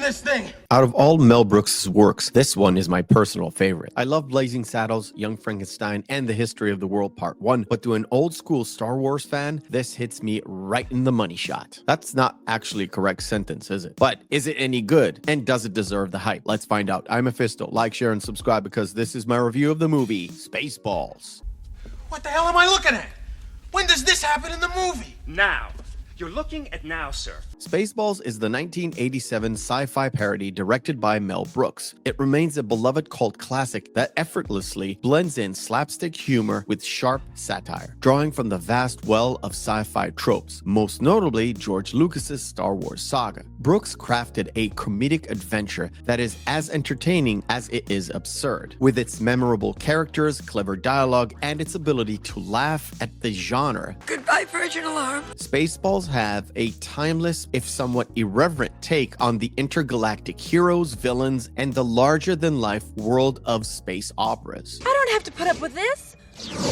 this thing? Out of all Mel Brooks' works, this one is my personal favorite. I love Blazing Saddles, Young Frankenstein, and The History of the World Part 1, but to an old school Star Wars fan, this hits me right in the money shot. That's not actually a correct sentence, is it? But is it any good? And does it deserve the hype? Let's find out. I'm Meffistoe. Like, share, and subscribe because this is my review of the movie Spaceballs. What the hell am I looking at? When does this happen in the movie? Now. You're looking at now, sir. Spaceballs is the 1987 sci-fi parody directed by Mel Brooks. It remains a beloved cult classic that effortlessly blends in slapstick humor with sharp satire, drawing from the vast well of sci-fi tropes, most notably George Lucas's Star Wars saga. Brooks crafted a comedic adventure that is as entertaining as it is absurd, with its memorable characters, clever dialogue, and its ability to laugh at the genre. Goodbye, Virgin Alarm. Spaceballs have a timeless, if somewhat irreverent, take on the intergalactic heroes, villains, and the larger-than-life world of space operas. I don't have to put up with this.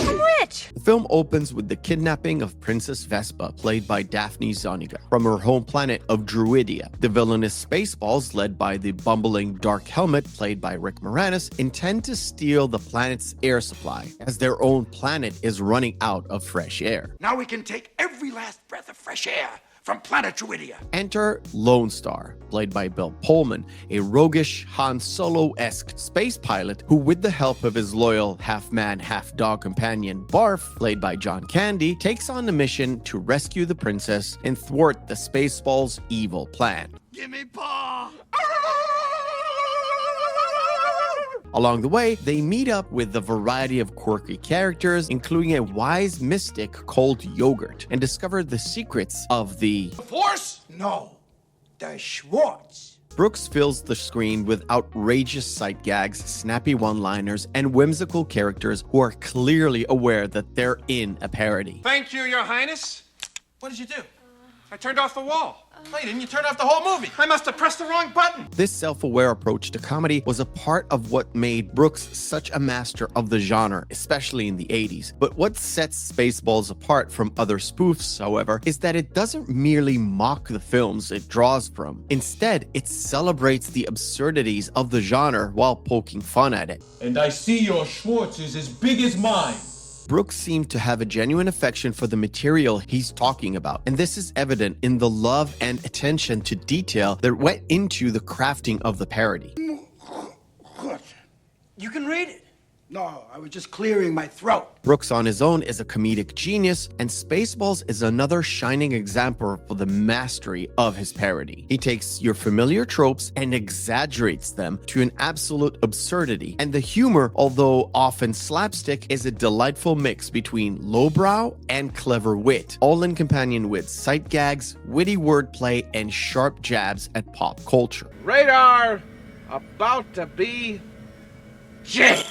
I'm rich. The film opens with the kidnapping of Princess Vespa, played by Daphne Zuniga, from her home planet of Druidia. The villainous Spaceballs, led by the bumbling Dark Helmet, played by Rick Moranis, intend to steal the planet's air supply, as their own planet is running out of fresh air. Now we can take every last breath of fresh air from planet Druidia. Enter Lone Star, played by Bill Pullman, a roguish Han Solo-esque space pilot who, with the help of his loyal half-man, half-dog companion Barf, played by John Candy, takes on the mission to rescue the princess and thwart the Spaceballs' evil plan. Give me paw! Along the way, they meet up with a variety of quirky characters, including a wise mystic called Yogurt, and discover the secrets of the Force? No, the Schwartz. Brooks fills the screen with outrageous sight gags, snappy one-liners, and whimsical characters who are clearly aware that they're in a parody. Thank you, Your Highness. What did you do? I turned off the wall. Wait, didn't you turn off the whole movie? I must have pressed the wrong button. This self-aware approach to comedy was a part of what made Brooks such a master of the genre, especially in the 80s. But what sets Spaceballs apart from other spoofs, however, is that it doesn't merely mock the films it draws from. Instead, it celebrates the absurdities of the genre while poking fun at it. And I see your Schwartz is as big as mine. Brooks seemed to have a genuine affection for the material he's talking about, and this is evident in the love and attention to detail that went into the crafting of the parody. What? You can read it. No, I was just clearing my throat. Brooks on his own is a comedic genius, and Spaceballs is another shining example for the mastery of his parody. He takes your familiar tropes and exaggerates them to an absolute absurdity, and the humor, although often slapstick, is a delightful mix between lowbrow and clever wit, all in companion with sight gags, witty wordplay, and sharp jabs at pop culture. Radar about to be Shit!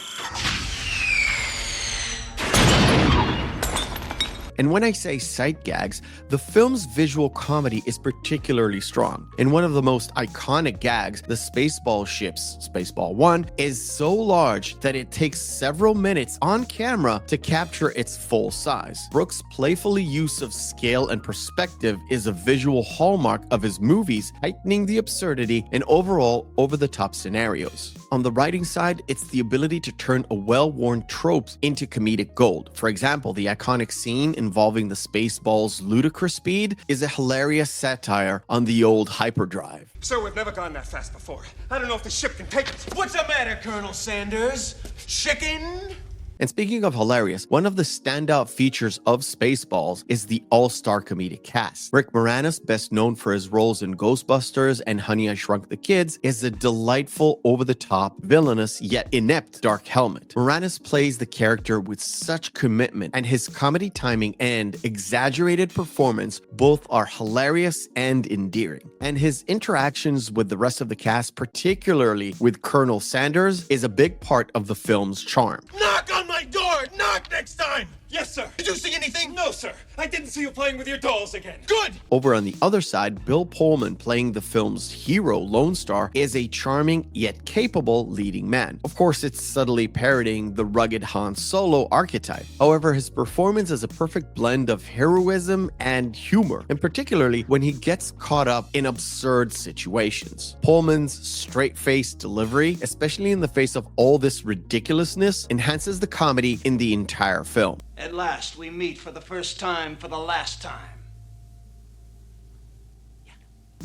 And when I say sight gags, the film's visual comedy is particularly strong. In one of the most iconic gags, the Spaceball ship's Spaceball 1 is so large that it takes several minutes on camera to capture its full size. Brooks' playful use of scale and perspective is a visual hallmark of his movies, heightening the absurdity and overall over-the-top scenarios. On the writing side, it's the ability to turn a well-worn tropes into comedic gold. For example, the iconic scene involving the Spaceballs' ludicrous speed is a hilarious satire on the old hyperdrive. Sir, we've never gone that fast before. I don't know if the ship can take us. What's the matter, Colonel Sanders? Chicken? And speaking of hilarious, one of the standout features of Spaceballs is the all-star comedic cast. Rick Moranis, best known for his roles in Ghostbusters and Honey, I Shrunk the Kids, is a delightful, over-the-top, villainous, yet inept Dark Helmet. Moranis plays the character with such commitment, and his comedy timing and exaggerated performance both are hilarious and endearing. And his interactions with the rest of the cast, particularly with Colonel Sanders, is a big part of the film's charm. Knock on my door! Knock the next time. Yes, sir. Did you see anything? No, sir. I didn't see you playing with your dolls again. Good. Over on the other side, Bill Pullman, playing the film's hero Lone Star, is a charming yet capable leading man. Of course, it's subtly parodying the rugged Han Solo archetype. However, his performance is a perfect blend of heroism and humor, and particularly when he gets caught up in absurd situations. Pullman's straight-faced delivery, especially in the face of all this ridiculousness, enhances the comedy in the entire film. At last, we meet for the first time for the last time.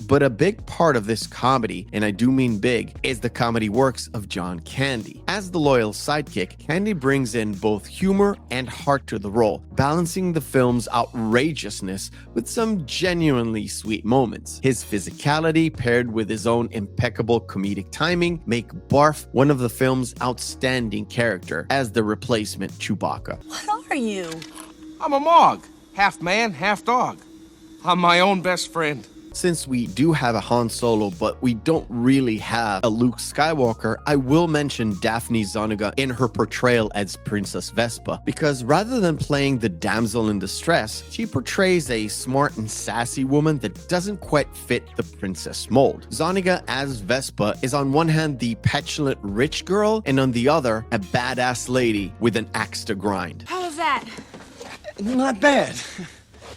But a big part of this comedy, and I do mean big, is the comedy works of John Candy. As the loyal sidekick, Candy brings in both humor and heart to the role, balancing the film's outrageousness with some genuinely sweet moments. His physicality, paired with his own impeccable comedic timing, make Barf one of the film's outstanding character as the replacement Chewbacca. What are you? I'm a Mog. Half man, half dog. I'm my own best friend. Since we do have a Han Solo, but we don't really have a Luke Skywalker, I will mention Daphne Zuniga in her portrayal as Princess Vespa, because rather than playing the damsel in distress, she portrays a smart and sassy woman that doesn't quite fit the princess mold. Zuniga as Vespa is on one hand the petulant rich girl, and on the other, a badass lady with an axe to grind. How was that? Not bad.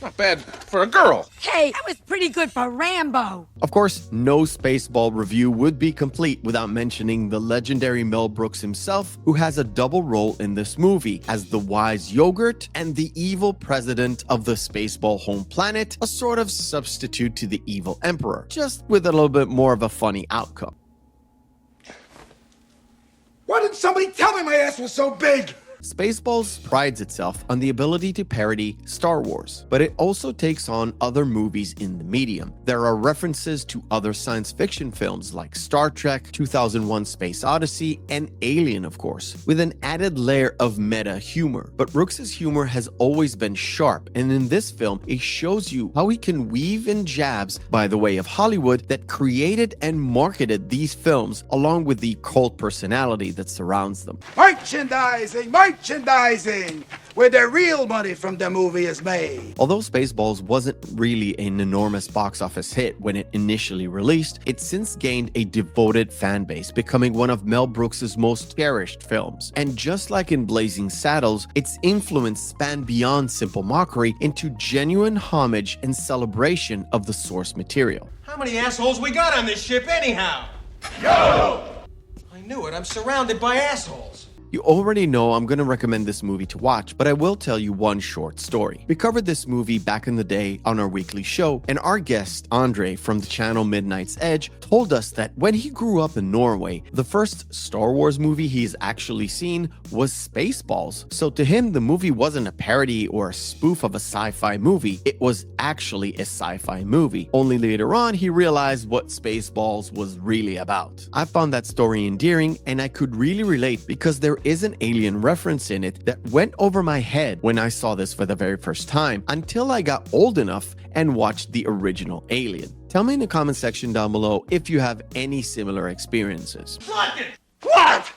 Not bad for a girl. Hey, that was pretty good for Rambo. Of course, no Spaceball review would be complete without mentioning the legendary Mel Brooks himself, who has a double role in this movie as the wise yogurt and the evil president of the Spaceball home planet, a sort of substitute to the evil emperor, just with a little bit more of a funny outcome. Why didn't somebody tell me my ass was so big? Spaceballs prides itself on the ability to parody Star Wars, but it also takes on other movies in the medium. There are references to other science fiction films like Star Trek, 2001: Space Odyssey, and Alien, of course, with an added layer of meta humor. But Brooks' humor has always been sharp, and in this film, it shows you how he can weave in jabs by the way of Hollywood that created and marketed these films, along with the cult personality that surrounds them. Merchandising, merchandising, where the real money from the movie is made. Although Spaceballs wasn't really an enormous box office hit when it initially released, it's since gained a devoted fan base, becoming one of Mel Brooks' most cherished films. And just like in Blazing Saddles, its influence spanned beyond simple mockery into genuine homage and celebration of the source material. How many assholes we got on this ship anyhow? Yo! I knew it. I'm surrounded by assholes. You already know I'm going to recommend this movie to watch, but I will tell you one short story. We covered this movie back in the day on our weekly show, and our guest, Andre from the channel Midnight's Edge, told us that when he grew up in Norway, the first Star Wars movie he's actually seen was Spaceballs. So to him, the movie wasn't a parody or a spoof of a sci-fi movie, it was actually a sci-fi movie. Only later on, he realized what Spaceballs was really about. I found that story endearing, and I could really relate because there is an alien reference in it that went over my head when I saw this for the very first time, until I got old enough and watched the original Alien. Tell me in the comment section down below if you have any similar experiences. London! What?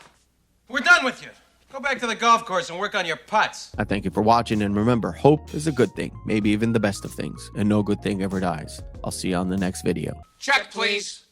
We're done with you. Go back to the golf course and work on your putts. I thank you for watching, and remember, hope is a good thing, maybe even the best of things, and no good thing ever dies. I'll see you on the next video. Check, please.